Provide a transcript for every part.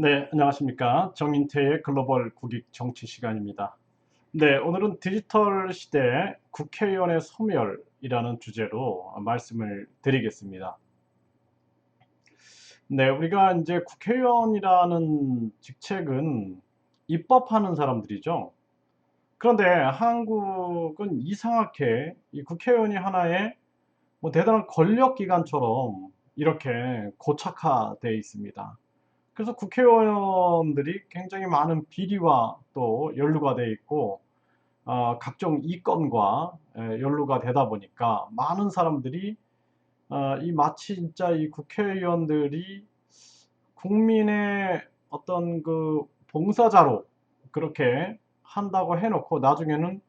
네, 안녕하십니까. 정인태의 글로벌 국익 정치 시간입니다. 네, 오늘은 디지털 시대 국회의원의 소멸이라는 주제로 말씀을 드리겠습니다. 네, 우리가 이제 국회의원이라는 직책은 입법하는 사람들이죠. 그런데 한국은 이상하게 이 국회의원이 하나의 뭐 대단한 권력기관처럼 이렇게 고착화되어 있습니다. 그래서 국회의원들이 굉장히 많은 비리와 또 연루가 돼 있고 각종 이건과 연루가 되다 보니까 많은 사람들이 이 마치 진짜 이 국회의원들이 국민의 어떤 그 봉사자로 그렇게 한다고 해놓고 나중에는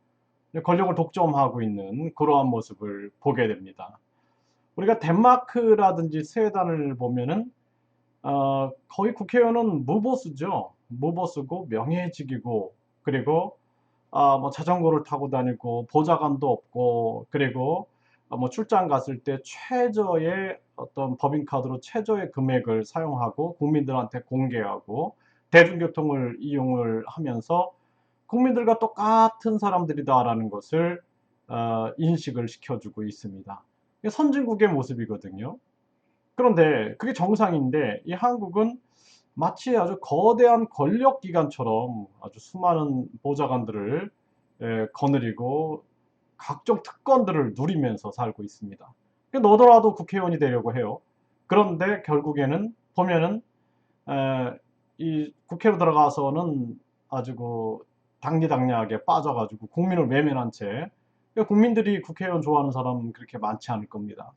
권력을 독점하고 있는 그러한 모습을 보게 됩니다. 우리가 덴마크라든지 스웨덴을 보면은 거의 국회의원은 무보수죠. 무보수고 명예직이고 그리고 뭐 자전거를 타고 다니고 보좌관도 없고 그리고 뭐 출장 갔을 때 최저의 어떤 법인카드로 최저의 금액을 사용하고 국민들한테 공개하고 대중교통을 이용을 하면서 국민들과 똑같은 사람들이다라는 것을 인식을 시켜주고 있습니다. 이게 선진국의 모습이거든요. 그런데 그게 정상인데 이 한국은 마치 아주 거대한 권력기관처럼 아주 수많은 보좌관들을 거느리고 각종 특권들을 누리면서 살고 있습니다. 너더라도 국회의원이 되려고 해요. 그런데 결국에는 보면은 이 국회로 들어가서는 아주 그 당리당략하게 빠져가지고 국민을 외면한 채 국민들이 국회의원 좋아하는 사람 그렇게 많지 않을 겁니다.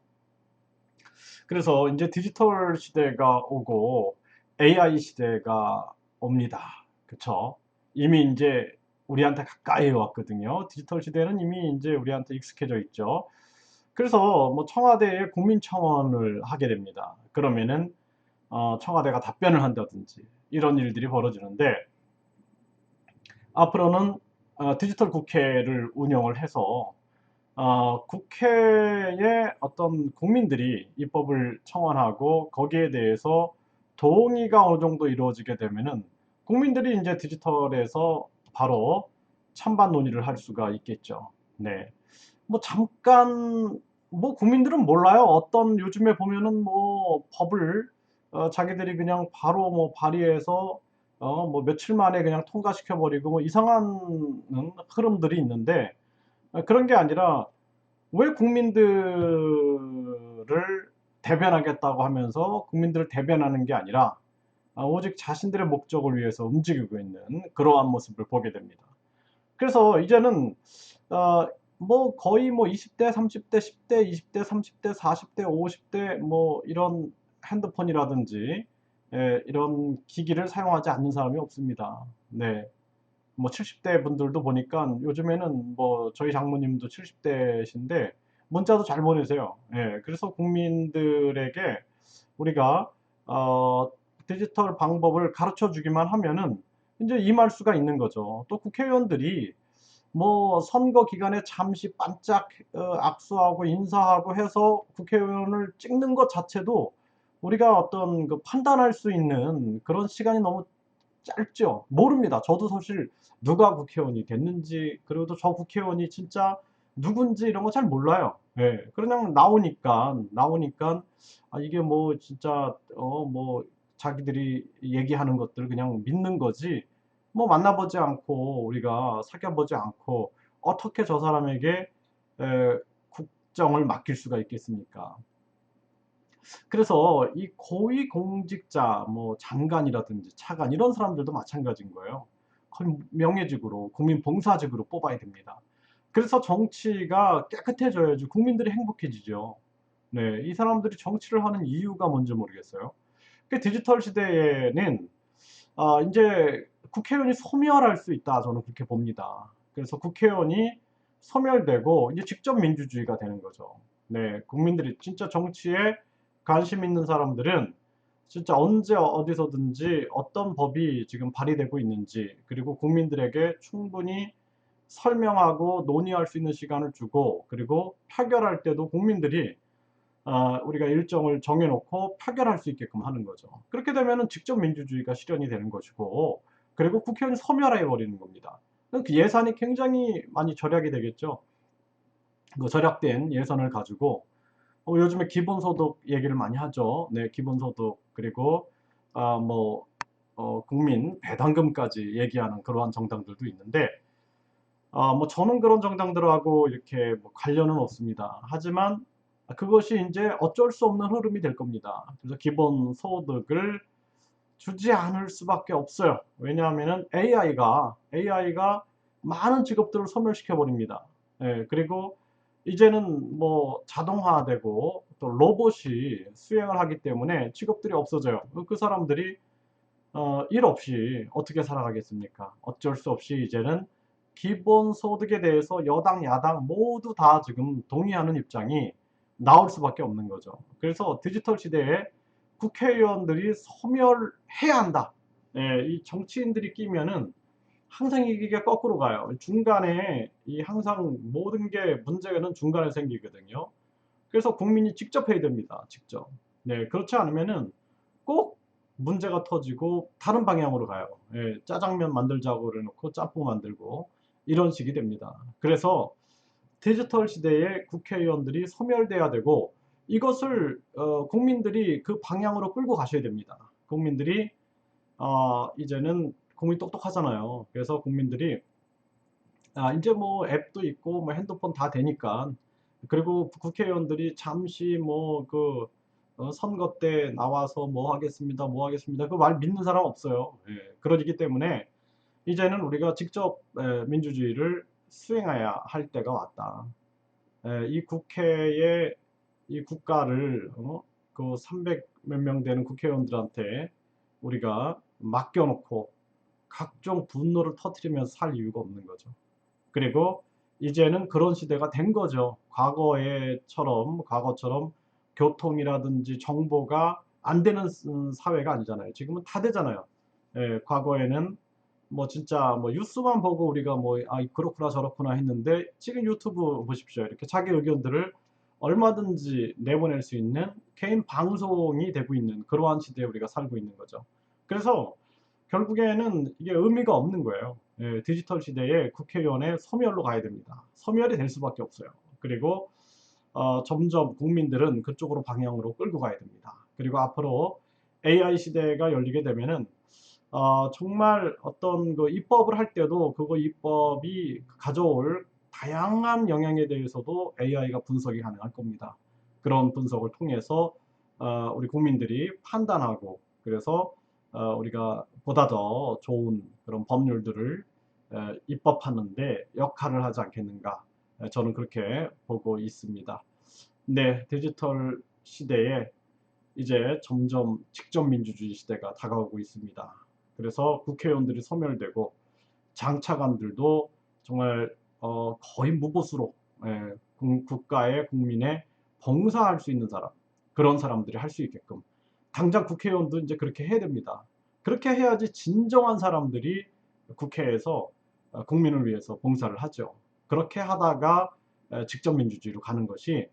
그래서 이제 디지털 시대가 오고 AI 시대가 옵니다. 그쵸? 이미 이제 우리한테 가까이 왔거든요. 디지털 시대는 이미 이제 우리한테 익숙해져 있죠. 그래서 뭐 청와대에 국민청원을 하게 됩니다. 그러면은 청와대가 답변을 한다든지 이런 일들이 벌어지는데 앞으로는 디지털 국회를 운영을 해서 국회에 어떤 국민들이 입법을 청원하고 거기에 대해서 동의가 어느 정도 이루어지게 되면은 국민들이 이제 디지털에서 바로 찬반 논의를 할 수가 있겠죠. 네. 뭐 잠깐 뭐 국민들은 몰라요. 어떤 요즘에 보면은 뭐 법을 자기들이 그냥 바로 뭐 발의해서 뭐 며칠 만에 그냥 통과시켜 버리고 뭐 이상한 흐름들이 있는데 그런 게 아니라 왜 국민들을 대변하겠다고 하면서 국민들을 대변하는 게 아니라 오직 자신들의 목적을 위해서 움직이고 있는 그러한 모습을 보게 됩니다. 그래서 이제는 어, 뭐 거의 뭐 20대, 30대, 10대, 20대, 30대, 40대, 50대 뭐 이런 핸드폰이라든지 이런 기기를 사용하지 않는 사람이 없습니다. 네. 뭐 70대 분들도 보니까 요즘에는 뭐 저희 장모님도 70대신데 문자도 잘 보내세요. 예, 그래서 국민들에게 우리가 어, 디지털 방법을 가르쳐 주기만 하면은 이제 임할 수가 있는 거죠. 또 국회의원들이 뭐 선거 기간에 잠시 반짝 악수하고 인사하고 해서 국회의원을 찍는 것 자체도 우리가 어떤 그 판단할 수 있는 그런 시간이 너무 짧죠. 모릅니다. 저도 사실 누가 국회의원이 됐는지 그리고 또 저 국회의원이 진짜 누군지 이런 거 잘 몰라요. 예. 그냥 나오니까 이게 뭐 진짜 뭐 자기들이 얘기하는 것들 그냥 믿는 거지. 뭐 만나보지 않고 우리가 사귀어보지 않고 어떻게 저 사람에게 국정을 맡길 수가 있겠습니까? 그래서 이 고위공직자, 뭐 장관이라든지 차관 이런 사람들도 마찬가지인 거예요. 거의 명예직으로 국민 봉사직으로 뽑아야 됩니다. 그래서 정치가 깨끗해져야지 국민들이 행복해지죠. 네, 이 사람들이 정치를 하는 이유가 뭔지 모르겠어요. 그 디지털 시대에는 이제 국회의원이 소멸할 수 있다 저는 그렇게 봅니다. 그래서 국회의원이 소멸되고 이제 직접 민주주의가 되는 거죠. 네, 국민들이 진짜 정치에 관심 있는 사람들은 진짜 언제 어디서든지 어떤 법이 지금 발의되고 있는지 그리고 국민들에게 충분히 설명하고 논의할 수 있는 시간을 주고 그리고 표결할 때도 국민들이 우리가 일정을 정해놓고 표결할 수 있게끔 하는 거죠. 그렇게 되면은 직접 민주주의가 실현이 되는 것이고, 그리고 국회의원이 소멸해 버리는 겁니다. 그 예산이 굉장히 많이 절약이 되겠죠. 그 절약된 예산을 가지고 요즘에 기본소득 얘기를 많이 하죠. 네, 기본소득 그리고 뭐 국민 배당금까지 얘기하는 그러한 정당들도 있는데, 뭐 저는 그런 정당들하고 이렇게 뭐 관련은 없습니다. 하지만 그것이 이제 어쩔 수 없는 흐름이 될 겁니다. 그래서 기본소득을 주지 않을 수밖에 없어요. 왜냐하면은 AI가 많은 직업들을 소멸시켜 버립니다. 예, 그리고 이제는 뭐 자동화되고 또 로봇이 수행을 하기 때문에 직업들이 없어져요. 그 사람들이 일 없이 어떻게 살아가겠습니까? 어쩔 수 없이 이제는 기본소득에 대해서 여당, 야당 모두 다 지금 동의하는 입장이 나올 수밖에 없는 거죠. 그래서 디지털 시대에 국회의원들이 소멸해야 한다. 예, 이 정치인들이 끼면은 항상 이게 거꾸로 가요. 중간에 이 항상 모든 게 문제는 중간에 생기거든요. 그래서 국민이 직접 해야 됩니다. 직접. 네, 그렇지 않으면은 꼭 문제가 터지고 다른 방향으로 가요. 예, 짜장면 만들자고 그래놓고 짬뽕 만들고 이런 식이 됩니다. 그래서 디지털 시대에 국회의원들이 소멸돼야 되고, 이것을 국민들이 그 방향으로 끌고 가셔야 됩니다. 국민들이 이제는 국민이 똑똑하잖아요. 그래서 국민들이 이제 뭐 앱도 있고 뭐 핸드폰 다 되니까, 그리고 국회의원들이 잠시 뭐 그 선거 때 나와서 뭐 하겠습니다, 뭐 하겠습니다, 그 말 믿는 사람 없어요. 예, 그러기 때문에 이제는 우리가 직접 민주주의를 수행해야 할 때가 왔다. 이 국회에 이 국가를 그 300 몇 명 되는 국회의원들한테 우리가 맡겨놓고 각종 분노를 터뜨리면서 살 이유가 없는 거죠. 그리고 이제는 그런 시대가 된 거죠. 과거처럼 교통이라든지 정보가 안 되는 사회가 아니잖아요. 지금은 다 되잖아요. 예, 과거에는 뭐 진짜 뭐 뉴스만 보고 우리가 뭐 그렇구나 저렇구나 했는데, 지금 유튜브 보십시오. 이렇게 자기 의견들을 얼마든지 내보낼 수 있는 개인 방송이 되고 있는 그러한 시대에 우리가 살고 있는 거죠. 그래서 결국에는 이게 의미가 없는 거예요. 예, 디지털 시대에 국회의원의 소멸로 가야 됩니다. 소멸이 될 수밖에 없어요. 그리고 점점 국민들은 그쪽으로 방향으로 끌고 가야 됩니다. 그리고 앞으로 AI 시대가 열리게 되면은 정말 어떤 그 입법을 할 때도 그거 입법이 가져올 다양한 영향에 대해서도 AI가 분석이 가능할 겁니다. 그런 분석을 통해서 우리 국민들이 판단하고, 그래서 우리가 보다 더 좋은 그런 법률들을 입법하는데 역할을 하지 않겠는가. 저는 그렇게 보고 있습니다. 네, 디지털 시대에 이제 점점 직접 민주주의 시대가 다가오고 있습니다. 그래서 국회의원들이 소멸되고 장차관들도 정말 거의 무보수로 국가의 국민의 봉사할 수 있는 사람, 그런 사람들이 할 수 있게끔 당장 국회의원도 이제 그렇게 해야 됩니다. 그렇게 해야지 진정한 사람들이 국회에서 국민을 위해서 봉사를 하죠. 그렇게 하다가 직접 민주주의로 가는 것이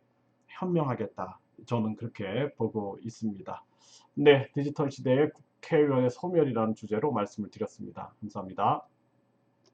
현명하겠다. 저는 그렇게 보고 있습니다. 네, 디지털 시대의 국회의원의 소멸이라는 주제로 말씀을 드렸습니다. 감사합니다.